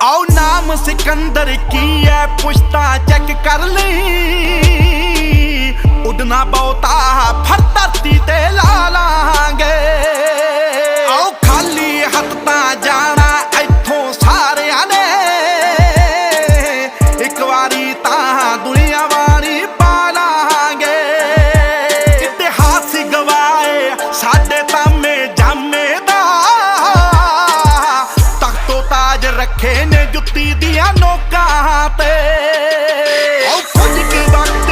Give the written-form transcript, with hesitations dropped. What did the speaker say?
आओ नाम सिकंदर की है पुश्ता चेक कर ली। उड़ना बहुता फर धरती ते ला लांगे। आओ खाली हथ तां जाना इत्थों सारियां ने। एक वारी तां दुनिया वारी पा लांगे। इतिहास गवाए साडे तामे जामे दा। तख्तो ताज रखे ने जुत्ती दियां नोकां ते। कुछ वक्त